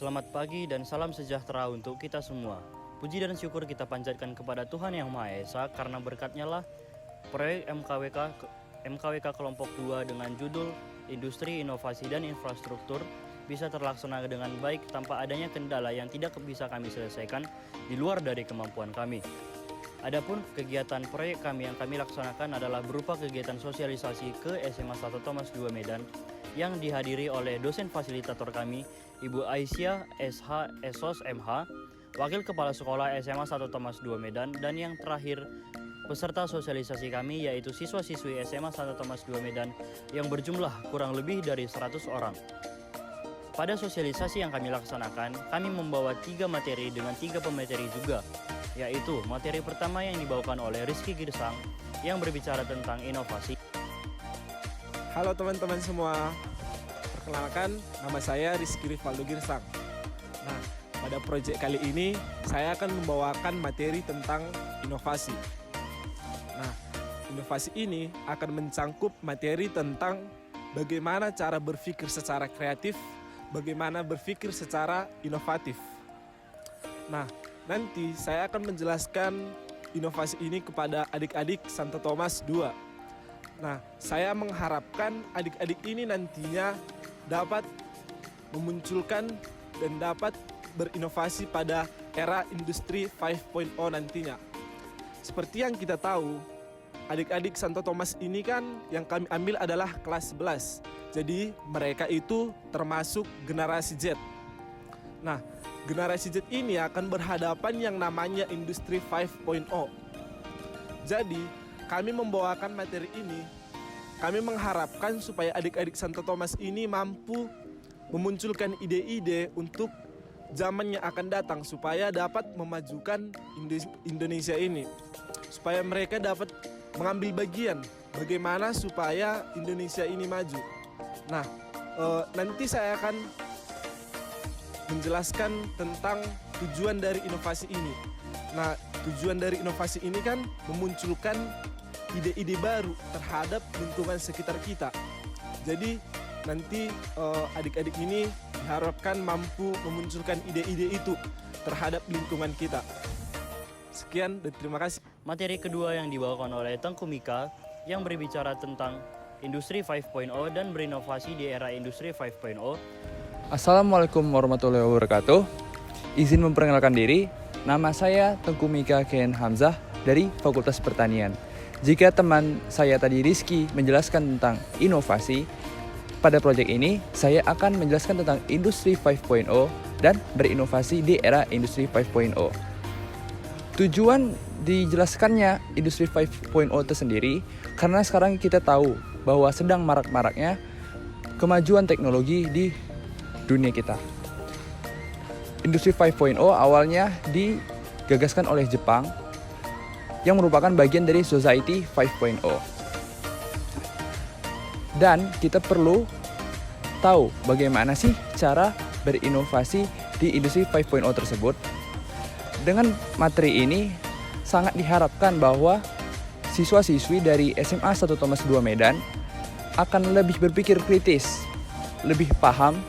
Selamat pagi dan salam sejahtera untuk kita semua. Puji dan syukur kita panjatkan kepada Tuhan Yang Maha Esa karena berkat-Nya lah proyek MKWK kelompok 2 dengan judul Industri, Inovasi, dan Infrastruktur bisa terlaksana dengan baik tanpa adanya kendala yang tidak bisa kami selesaikan di luar dari kemampuan kami. Adapun kegiatan proyek kami yang kami laksanakan adalah berupa kegiatan sosialisasi ke SMA 1 Thomas 2 Medan yang dihadiri oleh dosen fasilitator kami, Ibu Aisyah SH SOS MH, Wakil Kepala Sekolah SMA 1 Thomas 2 Medan, dan yang terakhir peserta sosialisasi kami yaitu siswa-siswi SMA 1 Thomas 2 Medan yang berjumlah kurang lebih dari 100 orang. Pada sosialisasi yang kami laksanakan, kami membawa 3 materi dengan 3 pemateri juga, yaitu materi pertama yang dibawakan oleh Rizky Girsang yang berbicara tentang inovasi. Halo teman-teman semua, perkenalkan nama saya Rizky Rivaldo Girsang. Nah, pada proyek kali ini saya akan membawakan materi tentang inovasi. Nah, inovasi ini akan mencangkup materi tentang bagaimana cara berpikir secara kreatif, bagaimana berpikir secara inovatif. Nah, nanti saya akan menjelaskan inovasi ini kepada adik-adik Santo Thomas 2. Nah, saya mengharapkan adik-adik ini nantinya dapat memunculkan dan dapat berinovasi pada era industri 5.0 nantinya. Seperti yang kita tahu, adik-adik Santo Thomas ini kan yang kami ambil adalah kelas 11. Jadi mereka itu termasuk generasi Z. Nah, generasi Z ini akan berhadapan yang namanya industri 5.0. Jadi kami membawakan materi ini, kami mengharapkan supaya adik-adik Santo Thomas ini mampu memunculkan ide-ide untuk zaman yang akan datang supaya dapat memajukan Indonesia ini. Supaya mereka dapat mengambil bagian bagaimana supaya Indonesia ini maju. Nah, nanti saya akan menjelaskan tentang tujuan dari inovasi ini. Nah, tujuan dari inovasi ini kan memunculkan ide-ide baru terhadap lingkungan sekitar kita. Jadi nanti adik-adik ini diharapkan mampu memunculkan ide-ide itu terhadap lingkungan kita. Sekian dan terima kasih. Materi kedua yang dibawakan oleh Tengku Mika yang berbicara tentang Industri 5.0 dan berinovasi di era Industri 5.0. Assalamualaikum warahmatullahi wabarakatuh. Izin memperkenalkan diri, nama saya Tengku Mika Ken Hamzah dari Fakultas Pertanian. Jika teman saya tadi Rizky menjelaskan tentang inovasi, pada proyek ini saya akan menjelaskan tentang Industri 5.0 dan berinovasi di era Industri 5.0. Tujuan dijelaskannya Industri 5.0 itu sendiri karena sekarang kita tahu bahwa sedang marak-maraknya kemajuan teknologi di dunia kita. Industri 5.0 awalnya digagaskan oleh Jepang yang merupakan bagian dari Society 5.0. Dan kita perlu tahu bagaimana sih cara berinovasi di Industri 5.0 tersebut. Dengan materi ini sangat diharapkan bahwa siswa-siswi dari SMA 1 Thomas 2 Medan akan lebih berpikir kritis, lebih paham,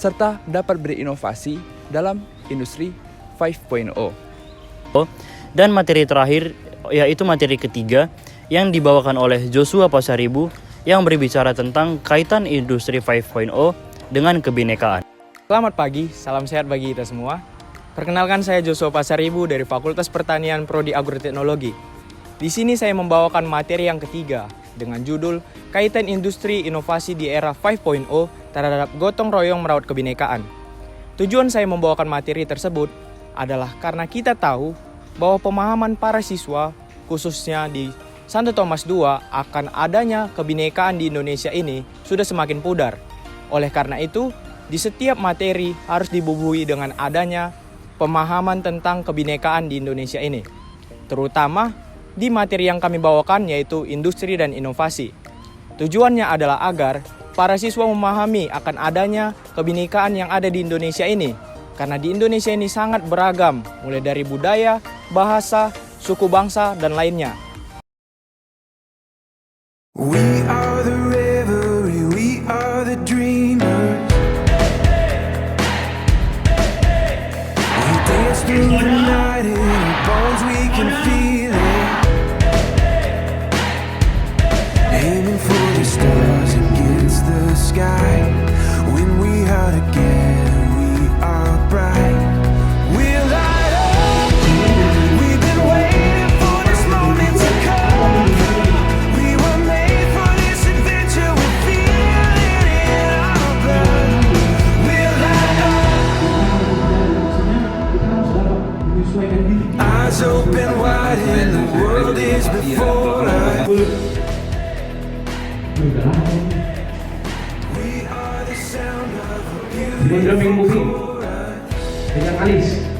serta dapat berinovasi dalam Industri 5.0. Dan materi terakhir yaitu materi ketiga yang dibawakan oleh Joshua Pasaribu yang berbicara tentang kaitan Industri 5.0 dengan kebinekaan. Selamat pagi, salam sehat bagi kita semua. Perkenalkan saya Joshua Pasaribu dari Fakultas Pertanian Prodi Agroteknologi. Di sini saya membawakan materi yang ketiga dengan judul Kaitan Industri Inovasi di Era 5.0 terhadap gotong royong merawat kebinekaan. Tujuan saya membawakan materi tersebut adalah karena kita tahu bahwa pemahaman para siswa, khususnya di Santo Thomas II, akan adanya kebinekaan di Indonesia ini sudah semakin pudar. Oleh karena itu, di setiap materi harus dibubuhi dengan adanya pemahaman tentang kebinekaan di Indonesia ini. Terutama di materi yang kami bawakan yaitu industri dan inovasi. Tujuannya adalah agar para siswa memahami akan adanya kebinekaan yang ada di Indonesia ini. Karena di Indonesia ini sangat beragam, mulai dari budaya, bahasa, suku bangsa, dan lainnya. We are the revelry, we are the dreamers. dance through the night in our bones, we can feel it. Aiming for the stars against the sky. When we are together, we are bright. We'll light up. We've been waiting for this moment to come. We were made for this adventure. We feel it in our blood. We'll light up. Eyes open wide and the world is before us. We are the sound of a beautiful chorus. Dengan Alis.